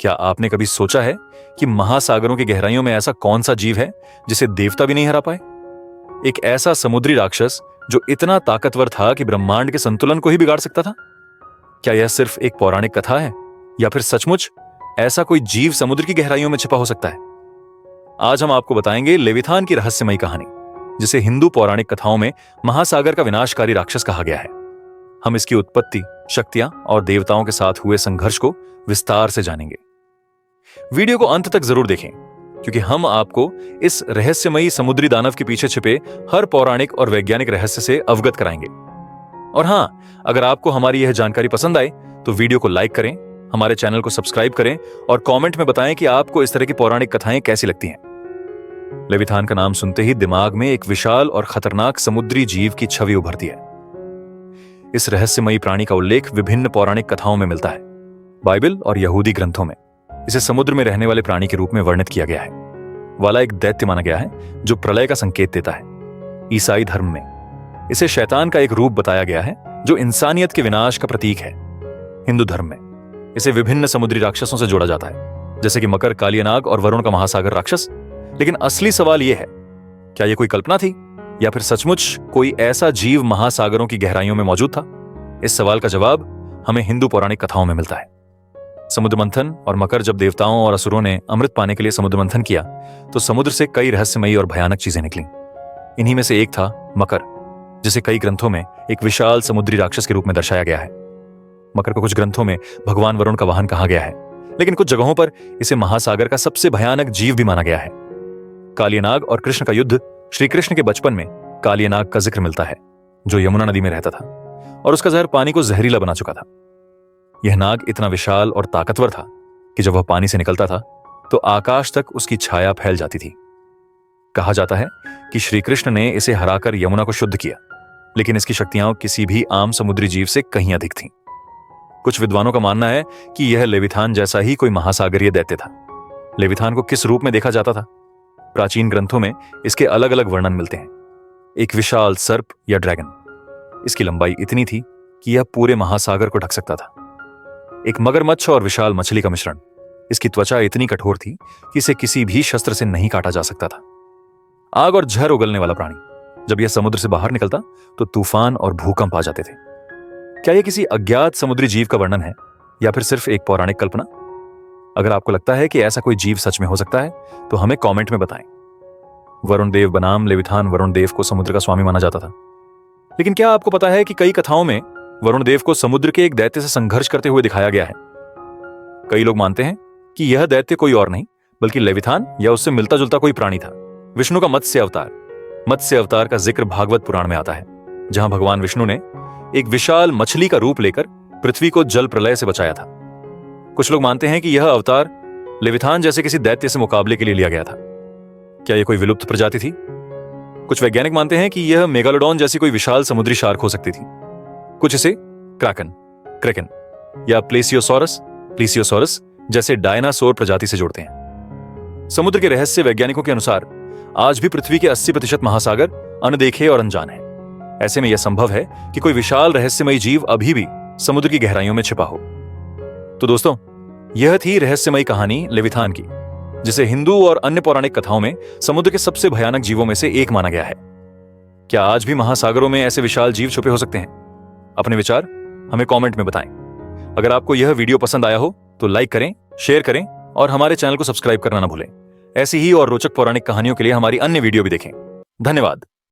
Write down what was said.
क्या आपने कभी सोचा है कि महासागरों की गहराइयों में ऐसा कौन सा जीव है जिसे देवता भी नहीं हरा पाए? एक ऐसा समुद्री राक्षस जो इतना ताकतवर था कि ब्रह्मांड के संतुलन को ही बिगाड़ सकता था। क्या यह सिर्फ एक पौराणिक कथा है या फिर सचमुच ऐसा कोई जीव समुद्र की गहराइयों में छिपा हो सकता है? आज हम आपको बताएंगे लेविथान की रहस्यमयी कहानी, जिसे हिंदू पौराणिक कथाओं में महासागर का विनाशकारी राक्षस कहा गया है। हम इसकी उत्पत्ति, शक्तियां और देवताओं के साथ हुए संघर्ष को विस्तार से जानेंगे। वीडियो को अंत तक जरूर देखें, क्योंकि हम आपको इस रहस्यमयी समुद्री दानव के पीछे छिपे हर पौराणिक और वैज्ञानिक रहस्य से अवगत कराएंगे। और हां, अगर आपको हमारी यह जानकारी पसंद आए तो वीडियो को लाइक करें, हमारे चैनल को सब्सक्राइब करें और कमेंट में बताएं कि आपको इस तरह की पौराणिक कथाएं कैसी लगती हैं। लेविथान का नाम सुनते ही दिमाग में एक विशाल और खतरनाक समुद्री जीव की छवि उभरती है। इस रहस्यमयी प्राणी का उल्लेख विभिन्न पौराणिक कथाओं में मिलता है। बाइबल और यहूदी ग्रंथों में इसे समुद्र में रहने वाले प्राणी के रूप में वर्णित किया गया है। वाला एक दैत्य माना गया है जो प्रलय का संकेत देता है। ईसाई धर्म में इसे शैतान का एक रूप बताया गया है जो इंसानियत के विनाश का प्रतीक है। हिंदू धर्म में इसे विभिन्न समुद्री राक्षसों से जोड़ा जाता है, जैसे कि मकर, कालियानाग और वरुण का महासागर राक्षस। लेकिन असली सवाल यह है, क्या यह कोई कल्पना थी या फिर सचमुच कोई ऐसा जीव महासागरों की गहराइयों में मौजूद था? इस सवाल का जवाब हमें हिंदू पौराणिक कथाओं में मिलता है। समुद्र मंथन और मकर, जब देवताओं और असुरों ने अमृत पाने के लिए समुद्र मंथन किया तो समुद्र से कई रहस्यमयी और भयानक चीजें निकलीं। इन्हीं में से एक था मकर, जिसे कई ग्रंथों में एक विशाल समुद्री राक्षस के रूप में दर्शाया गया है। मकर को कुछ ग्रंथों में भगवान वरुण का वाहन कहा गया है, लेकिन कुछ जगहों पर इसे महासागर का सबसे भयानक जीव भी माना गया है। कालियानाग और कृष्ण का युद्ध, श्री कृष्ण के बचपन में कालियानाग का जिक्र मिलता है, जो यमुना नदी में रहता था और उसका जहर पानी को जहरीला बना चुका था। यह नाग इतना विशाल और ताकतवर था कि जब वह पानी से निकलता था तो आकाश तक उसकी छाया फैल जाती थी। कहा जाता है कि श्री कृष्ण ने इसे हराकर यमुना को शुद्ध किया, लेकिन इसकी शक्तियां किसी भी आम समुद्री जीव से कहीं अधिक थीं। कुछ विद्वानों का मानना है कि यह लेविथान जैसा ही कोई महासागरीय दैत्य था। लेविथान को किस रूप में देखा जाता था? प्राचीन ग्रंथों में इसके अलग अलग वर्णन मिलते हैं। एक विशाल सर्प या ड्रैगन, इसकी लंबाई इतनी थी कि यह पूरे महासागर को ढक सकता था। एक मगरमच्छ और विशाल मछली का मिश्रण, इसकी त्वचा इतनी कठोर थी कि इसे किसी भी शस्त्र से नहीं काटा जा सकता था। आग और जहर उगलने वाला प्राणी, जब यह समुद्र से बाहर निकलता तो तूफान और भूकंप आ जाते थे। क्या यह किसी अज्ञात समुद्री जीव का वर्णन है या फिर सिर्फ एक पौराणिक कल्पना? अगर आपको लगता है कि ऐसा कोई जीव सच में हो सकता है तो हमें कमेंट में बताएं। वरुण देव बनाम लेविथान वरुण देव को समुद्र का स्वामी माना जाता था, लेकिन क्या आपको पता है कि कई कथाओं में वरुण देव को समुद्र के एक दैत्य से संघर्ष करते हुए दिखाया गया है? कई लोग मानते हैं कि यह दैत्य कोई और नहीं बल्कि लेविथान या उससे मिलता जुलता कोई प्राणी था। विष्णु का मत्स्य अवतार का जिक्र भागवत पुराण में आता है, जहां भगवान विष्णु ने एक विशाल मछली का रूप लेकर पृथ्वी को जल प्रलय से बचाया था। कुछ लोग मानते हैं कि यह अवतार लेविथान जैसे किसी दैत्य से मुकाबले के लिए लिया गया था। क्या यह कोई विलुप्त प्रजाति थी? कुछ वैज्ञानिक मानते हैं कि यह मेगालोडॉन जैसी कोई विशाल समुद्री शार्क हो सकती थी। कुछ इसे क्रेकन या प्लेसियोसॉरस जैसे डायनासोर प्रजाति से जोड़ते हैं। समुद्र के रहस्य वैज्ञानिकों के अनुसार आज भी पृथ्वी के 80% महासागर अनदेखे और अनजान हैं। ऐसे में यह संभव है कि कोई विशाल रहस्यमयी जीव अभी भी समुद्र की गहराइयों में छिपा हो। तो दोस्तों, यह थी रहस्यमयी कहानी लेविथान की, जिसे हिंदू और अन्य पौराणिक कथाओं में समुद्र के सबसे भयानक जीवों में से एक माना गया है। क्या आज भी महासागरों में ऐसे विशाल जीव छुपे हो सकते हैं? अपने विचार हमें कमेंट में बताएं। अगर आपको यह वीडियो पसंद आया हो तो लाइक करें, शेयर करें और हमारे चैनल को सब्सक्राइब करना ना भूलें। ऐसी ही और रोचक पौराणिक कहानियों के लिए हमारी अन्य वीडियो भी देखें। धन्यवाद।